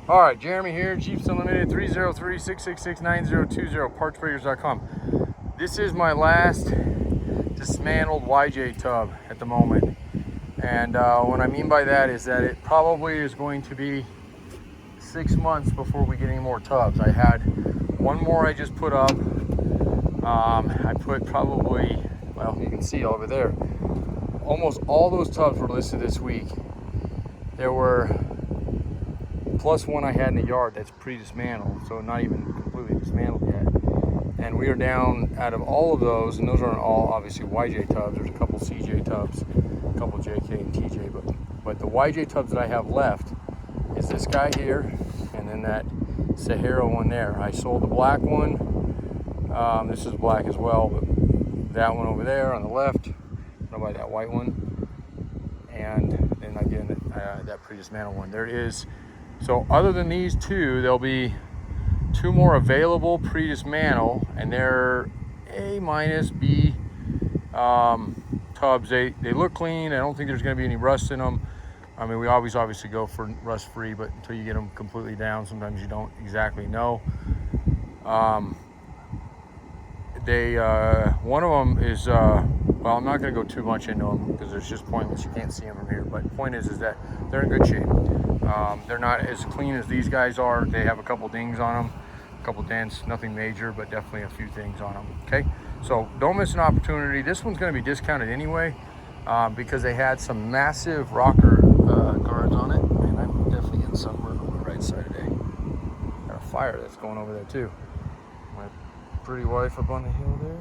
All right, Jeremy here, Jeeps Unlimited, 303-666-9020, partsbreakers.com. This is my last dismantled YJ tub at the moment. And what I mean by that is that it probably is going to be 6 months before we get any more tubs. I had one more I just put up. I put probably, well, you can see over there, almost all those tubs were listed this week. There were plus one I had in the yard that's pre-dismantled, so not even completely dismantled yet. And we are down out of all of those, and those aren't all obviously YJ tubs. There's a couple CJ tubs, a couple JK and TJ, but the YJ tubs that I have left is this guy here, and then that Sahara one there. I sold the black one. This is black as well, but that one over there on the left, I'll buy that white one, and then again that pre-dismantled one. There is. So other than these two, there'll be two more available pre-dismantle, and they're A minus B tubs. They look clean. I don't think there's going to be any rust in them. I mean, we always obviously go for rust free, but until you get them completely down, sometimes you don't exactly know. One of them is well, I'm not going to go too much into them because it's just pointless. You can't see them from here. But the point is that they're in good shape. They're not as clean as these guys are. They have a couple dings on them, a couple dents, nothing major, but definitely a few things on them. Okay, so don't miss an opportunity. This one's going to be discounted anyway because they had some massive rocker guards on it, and I'm definitely getting sunburned on the right side today. Got a fire that's going over there too. My pretty wife up on the hill there.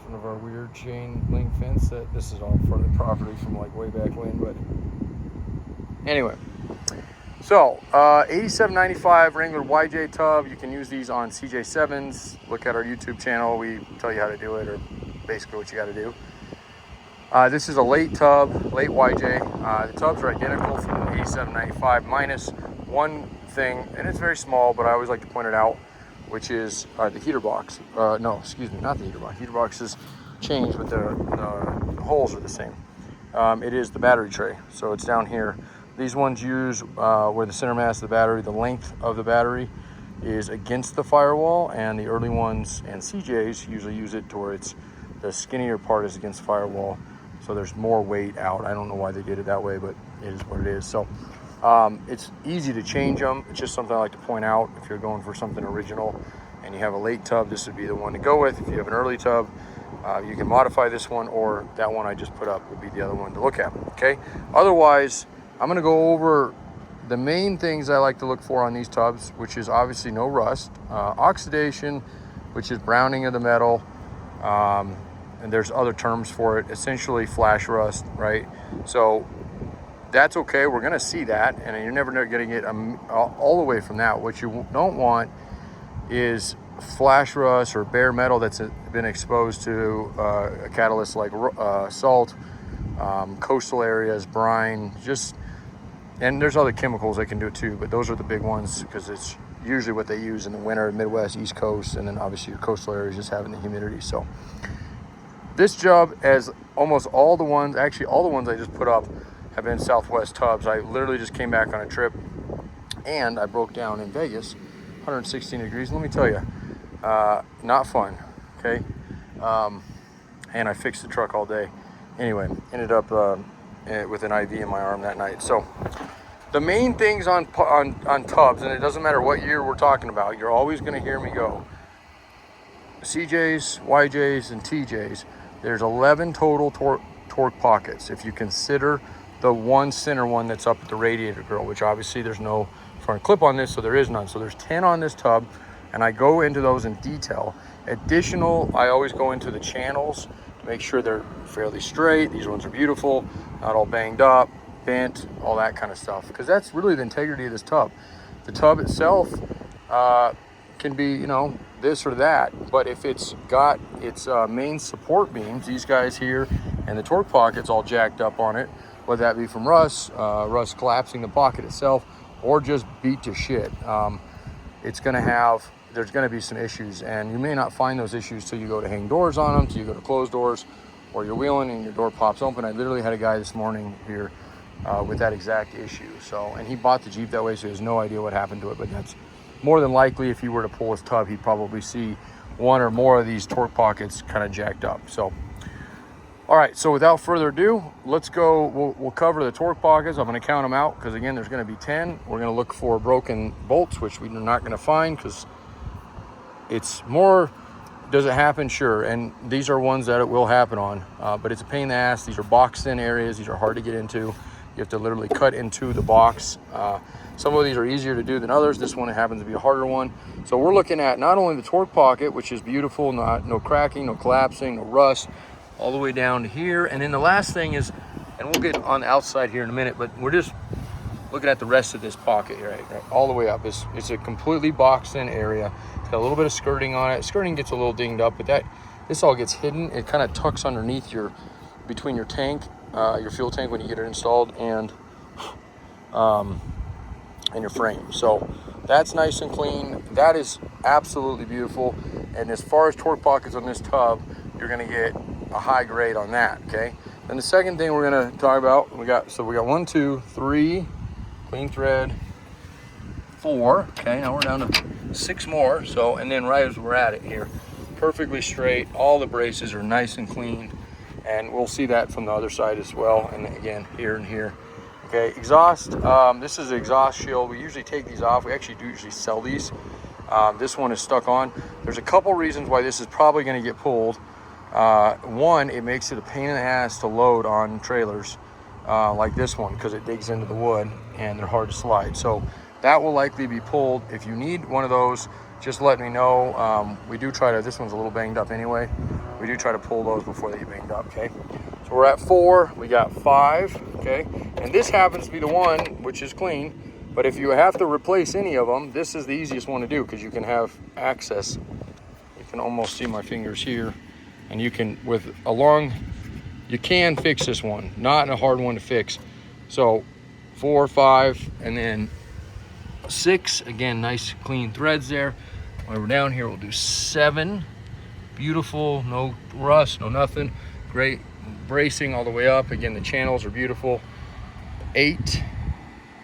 One of our weird chain link fence. That this is all part of the property from like way back when, but anyway. So $87.95 Wrangler YJ tub. You can use these on CJ7s. Look at our YouTube channel. We tell you how to do it, or basically what you got to do. This is a late tub, late YJ. The tubs are identical from $87.95 minus one thing, and it's very small, but I always like to point it out, which is the heater box. No, excuse me, not the heater box. Heater box is changed, but the holes are the same. It is the battery tray, so it's down here. These ones use where the center mass of the battery, the length of the battery is against the firewall, and the early ones and CJs usually use it to where it's the skinnier part is against the firewall, so there's more weight out. I don't know why they did it that way, but it is what it is. So it's easy to change them. It's just something I like to point out. If you're going for something original and you have a late tub, this would be the one to go with. If you have an early tub, you can modify this one, or that one I just put up would be the other one to look at. Okay, otherwise I'm going to go over the main things I like to look for on these tubs, which is obviously no rust, oxidation, which is browning of the metal, and there's other terms for it, essentially flash rust, right? So that's okay. We're going to see that, and you're never going to get all the way from that. What you don't want is flash rust or bare metal that's been exposed to a catalyst like salt, coastal areas, brine, and there's other chemicals that can do it too, but those are the big ones because it's usually what they use in the winter, Midwest, East Coast, and then obviously your coastal areas just having the humidity. So this job, as almost all the ones, actually all the ones I just put up have been Southwest tubs. I literally just came back on a trip and I broke down in Vegas, 116 degrees. Let me tell you, not fun, okay? And I fixed the truck all day. Anyway, ended up with an IV in my arm that night. So the main things on tubs, and it doesn't matter what year we're talking about, you're always going to hear me go CJs, YJs, and TJs. There's 11 total torque pockets if you consider the one center one that's up at the radiator grill, which obviously there's no front clip on this, so there is none. So there's 10 on this tub, and I go into those in detail. Additional, I always go into the channels to make sure they're fairly straight. These ones are beautiful, not all banged up, bent, all that kind of stuff, because that's really the integrity of this tub. The tub itself can be, you know, this or that, but if it's got its main support beams, these guys here, and the torque pockets all jacked up on it, whether that be from rust collapsing the pocket itself, or just beat to shit, there's gonna be some issues, and you may not find those issues till you go to hang doors on them, till you go to close doors, or you're wheeling and your door pops open. I literally had a guy this morning here with that exact issue. So, and he bought the Jeep that way, so he has no idea what happened to it, but that's more than likely, if he were to pull his tub, he'd probably see one or more of these torque pockets kind of jacked up. So, all right, so without further ado, let's go. We'll cover the torque pockets. I'm going to count them out because, again, there's going to be 10. We're going to look for broken bolts, which we're not going to find because it's more, does it happen? Sure. And these are ones that it will happen on, but it's a pain in the ass. These are boxed in areas. These are hard to get into. You have to literally cut into the box. Some of these are easier to do than others. This one happens to be a harder one. So we're looking at not only the torque pocket, which is beautiful, no cracking, no collapsing, no rust, all the way down to here. And then the last thing is, and we'll get on the outside here in a minute, but we're just looking at the rest of this pocket here, right all the way up. It's a completely boxed in area. It's got a little bit of skirting on it. Skirting gets a little dinged up, but this all gets hidden. It kind of tucks underneath between your tank, your fuel tank when you get it installed, and your frame. So that's nice and clean. That is absolutely beautiful. And as far as torque pockets on this tub, you're going to get a high grade on that. Okay. Then the second thing we're going to talk about, we got 1, 2, 3 clean thread, 4. Okay, now we're down to 6 more. So, and then right as we're at it here, perfectly straight. All the braces are nice and clean, and we'll see that from the other side as well. And again, here and here. Okay, exhaust. This is an exhaust shield. We usually take these off. We actually do usually sell these. This one is stuck on. There's a couple reasons why this is probably going to get pulled. One, it makes it a pain in the ass to load on trailers like this one because it digs into the wood and they're hard to slide. So that will likely be pulled. If you need one of those, just let me know. We do try to, this one's a little banged up anyway. We do try to pull those before they get banged up, okay? So we're at 4, we got 5, okay? And this happens to be the one which is clean, but if you have to replace any of them, this is the easiest one to do because you can have access. You can almost see my fingers here, and you can, you can fix this one, not a hard one to fix. So 4, 5, and then 6, again, nice clean threads there. While we're down here, we'll do 7. Beautiful, no rust, no nothing. Great bracing all the way up. Again, the channels are beautiful. 8,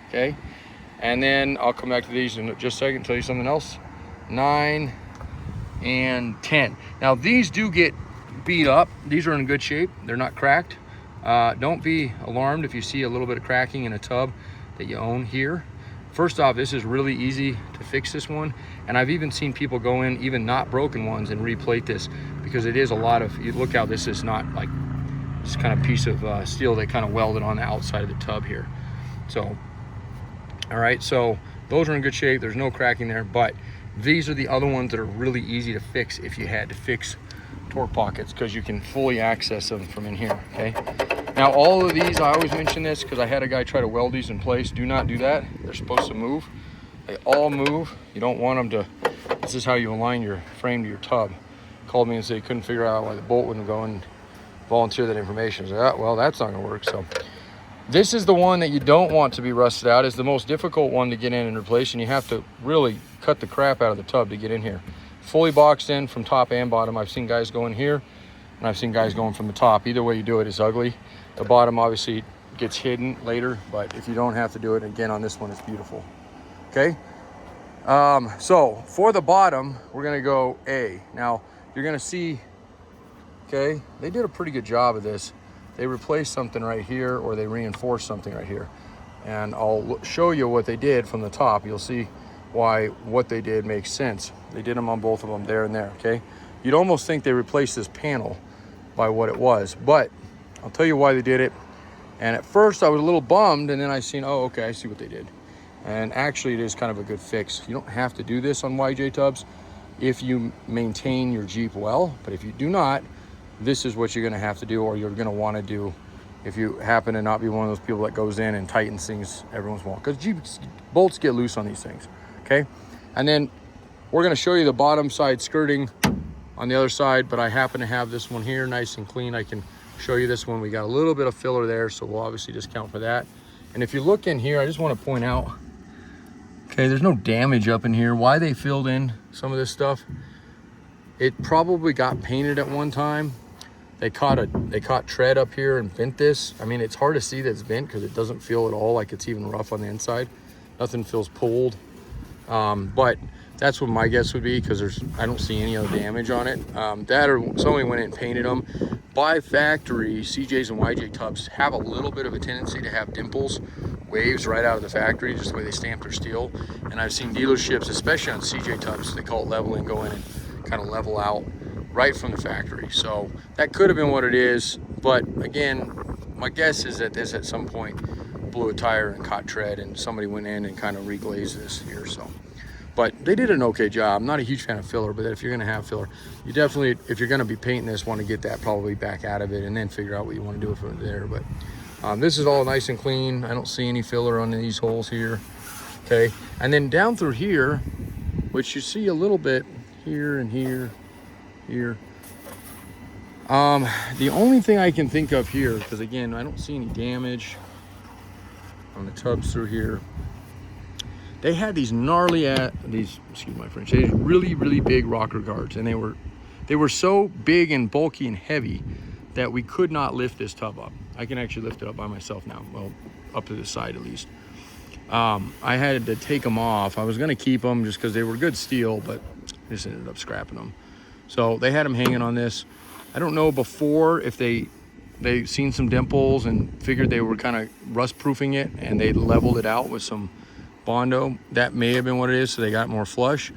okay? And then I'll come back to these in just a second and tell you something else. 9 and 10. Now these do get beat up. These are in good shape. They're not cracked. Don't be alarmed if you see a little bit of cracking in a tub that you own here. First off, this is really easy to fix this one. And I've even seen people go in, even not broken ones, and replate this because it is a lot of, you look how this is not like this kind of piece of steel they kind of welded on the outside of the tub here. So, all right, so those are in good shape. There's no cracking there, but these are the other ones that are really easy to fix if you had to fix torque pockets because you can fully access them from in here, okay? Now, all of these, I always mention this because I had a guy try to weld these in place. Do not do that. They're supposed to move. They all move. You don't want them to, this is how you align your frame to your tub. Called me and said he couldn't figure out why the bolt wouldn't go and volunteer that information. So, well, that's not gonna work. So this is the one that you don't want to be rusted out. It's the most difficult one to get in and replace, and you have to really cut the crap out of the tub to get in here. Fully boxed in from top and bottom. I've seen guys go in here, and I've seen guys going from the top. Either way you do it is ugly. The bottom obviously gets hidden later, but if you don't have to do it, again, on this one, it's beautiful. Okay, so for the bottom, we're gonna go A. Now, you're gonna see, okay, they did a pretty good job of this. They replaced something right here, or they reinforced something right here. And I'll show you what they did from the top. You'll see why what they did makes sense. They did them on both of them, there and there, okay? You'd almost think they replaced this panel by what it was, but I'll tell you why they did it. And at first I was a little bummed, and then I seen, oh, okay, I see what they did. And actually it is kind of a good fix. You don't have to do this on YJ tubs if you maintain your Jeep well, but if you do not, this is what you're gonna have to do, or you're gonna wanna do if you happen to not be one of those people that goes in and tightens things every once in a while, because Jeep bolts get loose on these things, okay? And then we're gonna show you the bottom side skirting on the other side, but I happen to have this one here nice and clean. I can show you this one. We got a little bit of filler there, so we'll obviously discount for that. And if you look in here, I just wanna point out, okay, there's no damage up in here. Why they filled in some of this stuff, it probably got painted at one time. they caught tread up here and bent this. I mean, it's hard to see that it's bent because it doesn't feel at all like it's even rough on the inside. Nothing feels pulled. But that's what my guess would be, because I don't see any other damage on it. That or somebody went in and painted them. By factory, CJs and YJ tubs have a little bit of a tendency to have dimples, waves right out of the factory, just the way they stamp their steel. And I've seen dealerships, especially on CJ tubs, they call it leveling, go in and kind of level out right from the factory. So that could have been what it is. But again, my guess is that this at some point blew a tire and caught tread, and somebody went in and kind of reglazed this here. So, but they did an okay job. I'm not a huge fan of filler, but if you're going to have filler, you definitely, if you're going to be painting this, want to get that probably back out of it and then figure out what you want to do from there. But this is all nice and clean. I don't see any filler on these holes here. Okay, and then down through here, which you see a little bit here and here. The only thing I can think of here, because again, I don't see any damage on the tubs through here. They had these gnarly excuse my French, these really big rocker guards, and they were so big and bulky and heavy that we could not lift this tub up. I can actually lift it up by myself now, well, up to the side at least. I had to take them off. I was going to keep them just because they were good steel, but I just ended up scrapping them. So they had them hanging on this. I don't know before if they seen some dimples and figured they were kind of rust proofing it, and they leveled it out with some Bondo. That may have been what it is, so they got more flush.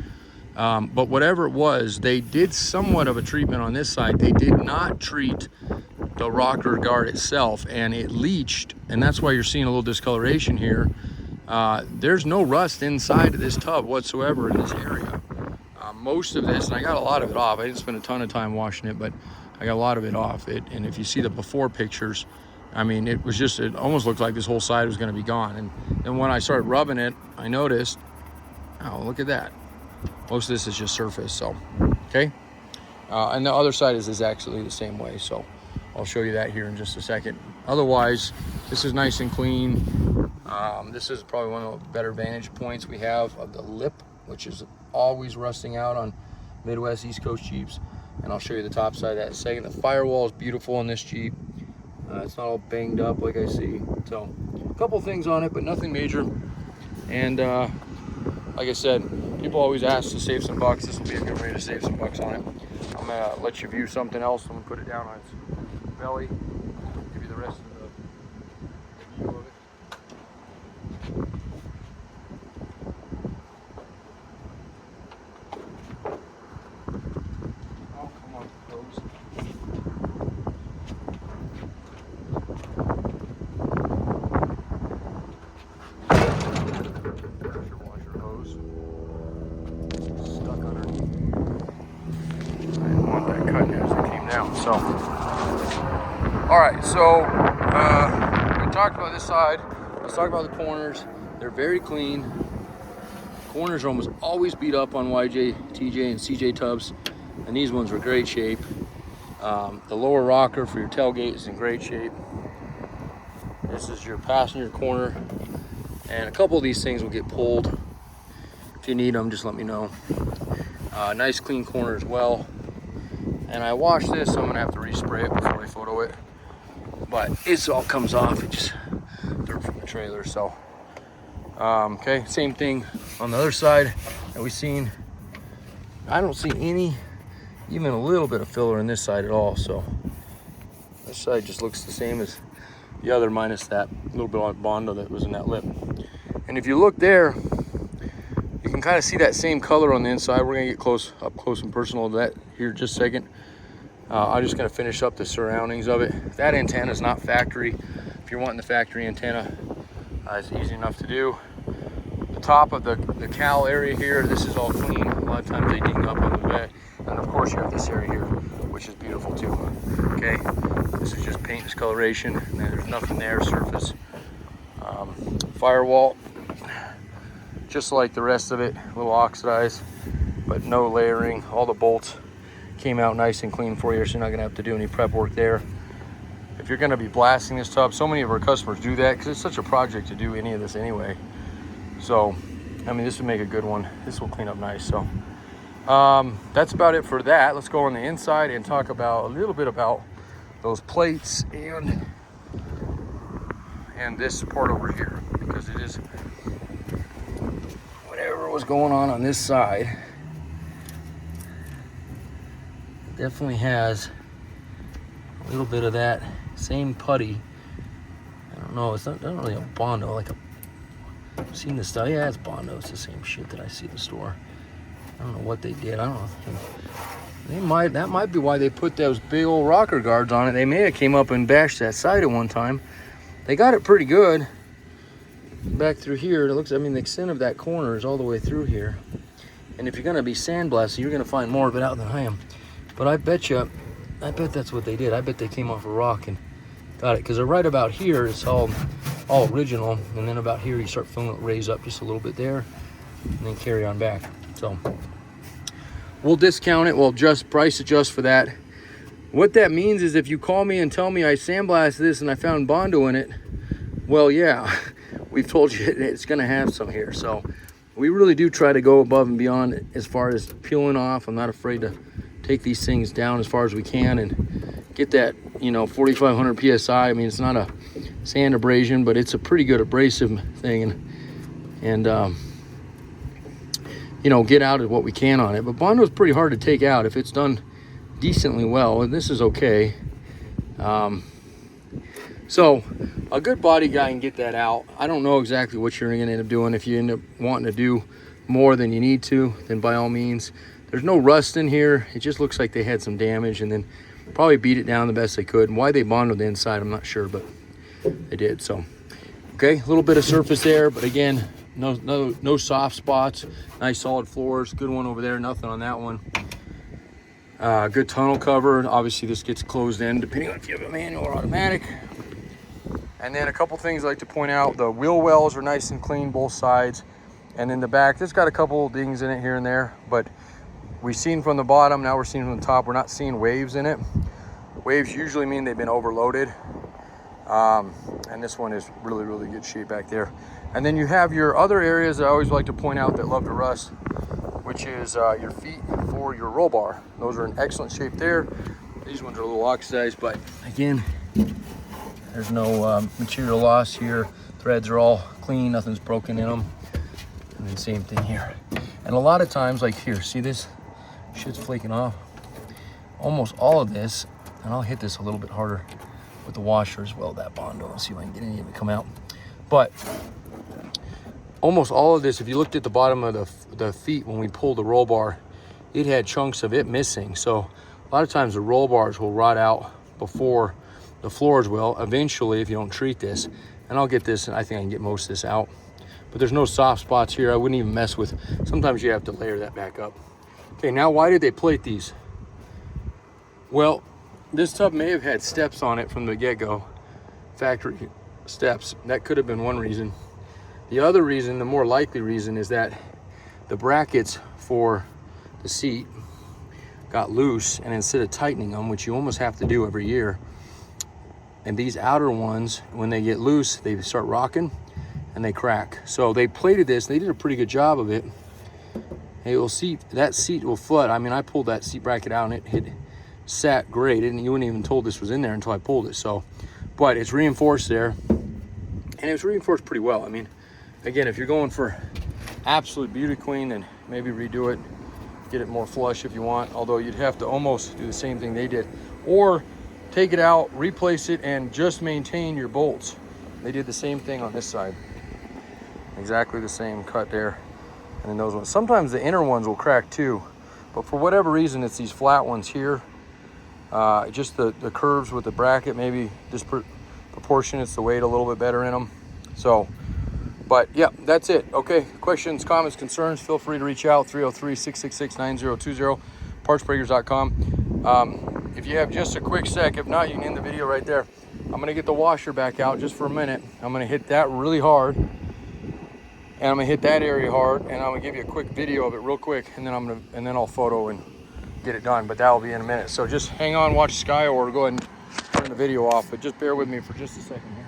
But whatever it was, they did somewhat of a treatment on this side. They did not treat the rocker guard itself, and it leached, and that's why you're seeing a little discoloration here. There's no rust inside of this tub whatsoever in this area. Most of this, and I got a lot of it off. I didn't spend a ton of time washing it, but I got a lot of it off it. And if you see the before pictures, I mean, it almost looked like this whole side was going to be gone. And then when I started rubbing it, I noticed, oh, look at that. Most of this is just surface, so, okay. And the other side is actually the same way, so I'll show you that here in just a second. Otherwise, this is nice and clean. This is probably one of the better vantage points we have of the lip, which is always rusting out on Midwest East Coast Jeeps. And I'll show you the top side of that in a second. The firewall is beautiful on this Jeep. It's not all banged up like I see. So a couple things on it, but nothing major. And like I said, people always ask to save some bucks. This will be a good way to save some bucks on it. I'm gonna let you view something else. I'm gonna put it down on its belly. Give you the rest of the view of it. So, all right, so we talked about this side. Let's talk about the corners. They're very clean. Corners are almost always beat up on YJ, TJ, and CJ tubs, and these ones are great shape. The lower rocker for your tailgate is in great shape. This is your passenger corner, and a couple of these things will get pulled. If you need them, just let me know. Nice clean corner as well. And I washed this, so I'm gonna have to respray it before I photo it. But it all comes off, it just dirt from the trailer. So, okay, same thing on the other side that we've seen. I don't see any, even a little bit of filler in this side at all. So this side just looks the same as the other, minus that little bit of Bondo that was in that lip. And if you look there, you can kind of see that same color on the inside. We're gonna get up close and personal to that here in just a second. I'm just gonna finish up the surroundings of it. That antenna is not factory. If you're wanting the factory antenna, it's easy enough to do. The top of the cowl area here, this is all clean. A lot of times they ding up on the bed. And of course you have this area here, which is beautiful too. Okay, this is just paint discoloration, and there's nothing there, surface. Firewall, just like the rest of it, a little oxidized, but no layering. All the bolts came out nice and clean for you, so you're not gonna have to do any prep work there. If you're gonna be blasting this tub, so many of our customers do that because it's such a project to do any of this anyway. So, I mean, this would make a good one. This will clean up nice. So, that's about it for that. Let's go on the inside and talk about a little bit about those plates and this part over here, because it is whatever was going on this side definitely has a little bit of that same putty. I don't know, it's not really a Bondo, like I've seen this stuff. Yeah, it's Bondo, it's the same shit that I see in the store. I don't know what they did. I don't know. That might be why they put those big old rocker guards on it. They may have came up and bashed that side at one time. They got it pretty good back through here. It looks, I mean, the extent of that corner is all the way through here. And if you're gonna be sandblasting, you're gonna find more of it out than I am. But I bet that's what they did. I bet they came off a rock and got it, because they're right about here. It's all original, and then about here you start feeling it raise up just a little bit there, and then carry on back. So we'll discount it. We'll price adjust for that. What that means is if you call me and tell me I sandblasted this and I found Bondo in it, well, yeah, we've told you it's going to have some here. So we really do try to go above and beyond as far as peeling off. I'm not afraid to take these things down as far as we can and get that, 4,500 PSI. I mean, it's not a sand abrasion, but it's a pretty good abrasive thing. And get out of what we can on it. But Bondo's pretty hard to take out if it's done decently well, and this is okay. So a good body guy can get that out. I don't know exactly what you're gonna end up doing. If you end up wanting to do more than you need to, then by all means. There's no rust in here. It just looks like they had some damage and then probably beat it down the best they could. And why they Bondoed the inside, I'm not sure, but they did. So okay, a little bit of surface there, but again, no soft spots. Nice solid floors. Good one over there. Nothing on that one. Good tunnel cover. Obviously this gets closed in depending on if you have a manual or automatic. And then a couple things I like to point out: the wheel wells are nice and clean, both sides. And then the back, it's got a couple dings in it here and there, but we've seen from the bottom, now we're seeing from the top. We're not seeing waves in it. Waves usually mean they've been overloaded. And this one is really, really good shape back there. And then you have your other areas that I always like to point out that love to rust, which is your feet for your roll bar. Those are in excellent shape there. These ones are a little oxidized, but again, there's no material loss here. Threads are all clean, nothing's broken in them. And then same thing here. And a lot of times, like here, see this? Shit's flaking off. Almost all of this, and I'll hit this a little bit harder with the washer as well, that Bondo. Let's see if I can get any of it to come out. But almost all of this, if you looked at the bottom of the feet when we pulled the roll bar, it had chunks of it missing. So a lot of times the roll bars will rot out before the floors will, eventually, if you don't treat this. And I'll get this, and I think I can get most of this out. But there's no soft spots here. I wouldn't even mess with. Sometimes you have to layer that back up. Okay, now why did they plate these? Well, this tub may have had steps on it from the get-go, factory steps. That could have been one reason. The other reason, the more likely reason, is that the brackets for the seat got loose, and instead of tightening them, which you almost have to do every year, and these outer ones, when they get loose, they start rocking and they crack. So they plated this. They did a pretty good job of it. Hey, we'll see, that seat will flood. I mean, I pulled that seat bracket out and it sat great. You wouldn't even told this was in there until I pulled it. So, but it's reinforced there, and it's reinforced pretty well. I mean, again, if you're going for absolute beauty queen, then maybe redo it, get it more flush if you want. Although you'd have to almost do the same thing they did, or take it out, replace it, and just maintain your bolts. They did the same thing on this side. Exactly the same cut there. And then those ones. Sometimes the inner ones will crack too, but for whatever reason, it's these flat ones here. Just the curves with the bracket, maybe disproportionate the weight a little bit better in them. So, but yeah, that's it. Okay, questions, comments, concerns, feel free to reach out, 303-666-9020, partsbreakers.com. If you have just a quick sec, if not, you can end the video right there. I'm gonna get the washer back out just for a minute. I'm gonna hit that really hard, and I'm gonna hit that area hard, and I'm gonna give you a quick video of it real quick, and then I'll photo and get it done, but that'll be in a minute. So just hang on, watch Sky, or go ahead and turn the video off, but just bear with me for just a second here.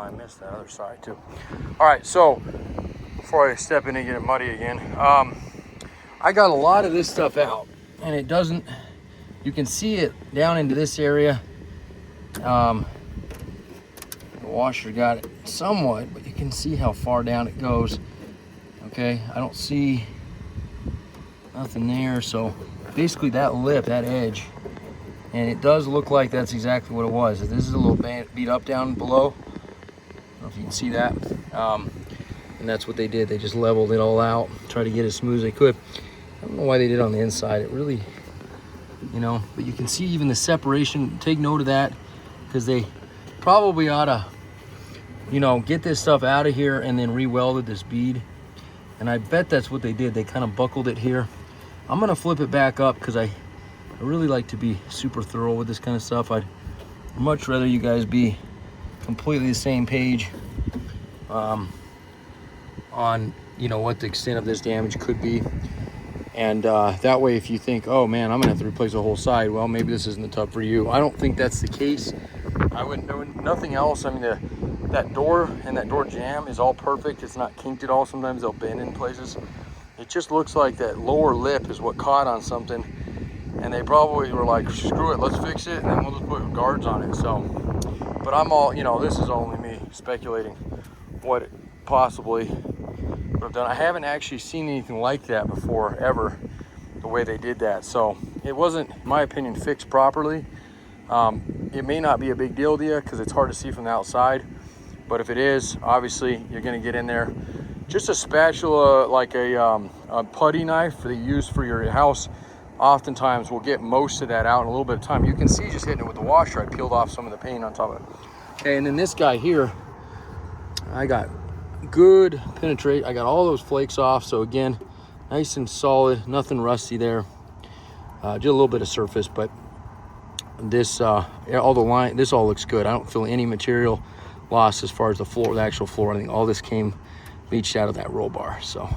I missed that other side too. All right, so before I step in and get it muddy again, I got a lot of this stuff out, and it doesn't, you can see it down into this area. The washer got it somewhat, but you can see how far down it goes. Okay, I don't see nothing there. So basically that lip, that edge, and it does look like that's exactly what it was. This is a little beat up down below. I don't know if you can see that. And that's what they did. They just leveled it all out, tried to get as smooth as they could. I don't know why they did it on the inside. It really, you know, but you can see even the separation. Take note of that, because they probably ought to, you know, get this stuff out of here and then re-welded this bead. And I bet that's what they did. They kind of buckled it here. I'm gonna flip it back up because I really like to be super thorough with this kind of stuff. I'd much rather you guys be completely the same page on, you know, what the extent of this damage could be. And that way, if you think, oh man, I'm gonna have to replace the whole side, well, maybe this isn't the tub for you. I don't think that's the case. I wouldn't know nothing else. I mean, that door and that door jamb is all perfect. It's not kinked at all. Sometimes they'll bend in places. It just looks like that lower lip is what caught on something, and they probably were like, screw it, let's fix it, and then we'll just put guards on it. So, but I'm all, you know, this is only me speculating what it possibly would have done. I haven't actually seen anything like that before, ever, the way they did that. So it wasn't, in my opinion, fixed properly. It may not be a big deal to you because it's hard to see from the outside, but if it is, obviously you're going to get in there. Just a spatula, like a putty knife that you use for your house, oftentimes will get most of that out in a little bit of time. You can see just hitting it with the washer, I peeled off some of the paint on top of it. Okay, and then this guy here, I got good penetrate. I got all those flakes off. So again, nice and solid, nothing rusty there. Just a little bit of surface, but this, all the line, this all looks good. I don't feel any material loss as far as the floor, the actual floor. I think all this came beached out of that roll bar. So,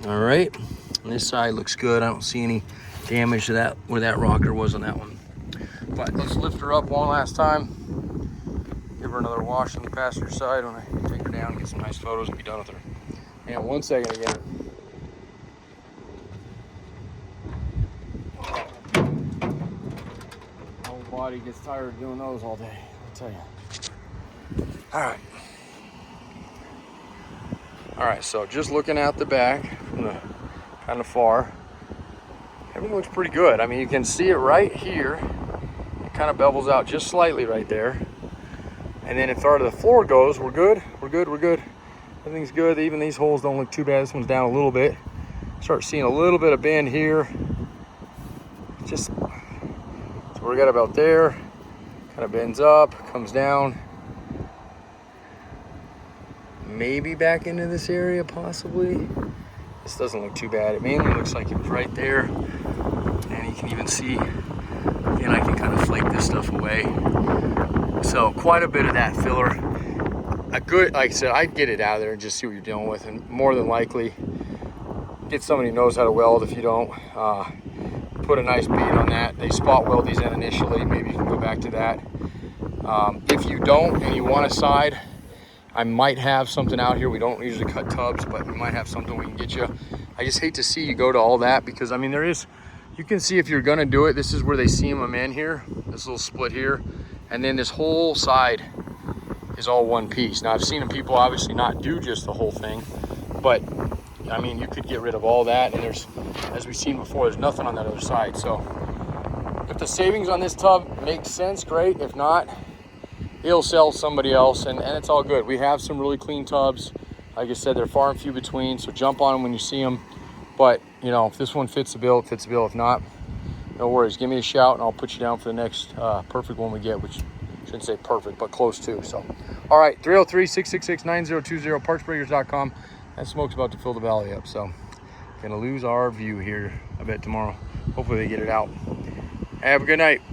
all right, and this side looks good. I don't see any damage to that where that rocker was on that one. But let's lift her up one last time. Give her another wash on the passenger side when I take her down, get some nice photos, and be done with her. And 1 second again. My whole body gets tired of doing those all day, I'll tell you. All right, so just looking out the back from the kind of far, everything looks pretty good. I mean, you can see it right here. It kind of bevels out just slightly right there. And then as far as the floor goes, we're good. Everything's good. Even these holes don't look too bad. This one's down a little bit. Start seeing a little bit of bend here. Just, so we got about there. Kind of bends up, comes down. Maybe back into this area, possibly. This doesn't look too bad. It mainly looks like it was right there. And you can even see, again, I can kind of flake this stuff away. So quite a bit of that filler. A good, like I said, I'd get it out of there and just see what you're dealing with. And more than likely, get somebody who knows how to weld if you don't. Put a nice bead on that. They spot weld these in initially. Maybe you can go back to that. If you don't and you want a side, I might have something out here. We don't usually cut tubs, but we might have something we can get you. I just hate to see you go to all that because, I mean, there is, you can see if you're gonna do it, this is where they seam them in here, this little split here, and then this whole side is all one piece. Now, I've seen people obviously not do just the whole thing, but I mean, you could get rid of all that, and there's, as we've seen before, there's nothing on that other side. So if the savings on this tub makes sense, great. If not, he'll sell somebody else, and it's all good. We have some really clean tubs. Like I said, they're far and few between, so jump on them when you see them. But, you know, if this one fits the bill, it fits the bill. If not, no worries. Give me a shout, and I'll put you down for the next perfect one we get, which I shouldn't say perfect, but close to. So, all right, 303-666-9020, partsbreakers.com. That smoke's about to fill the valley up, so gonna lose our view here, I bet, tomorrow. Hopefully they get it out. Have a good night.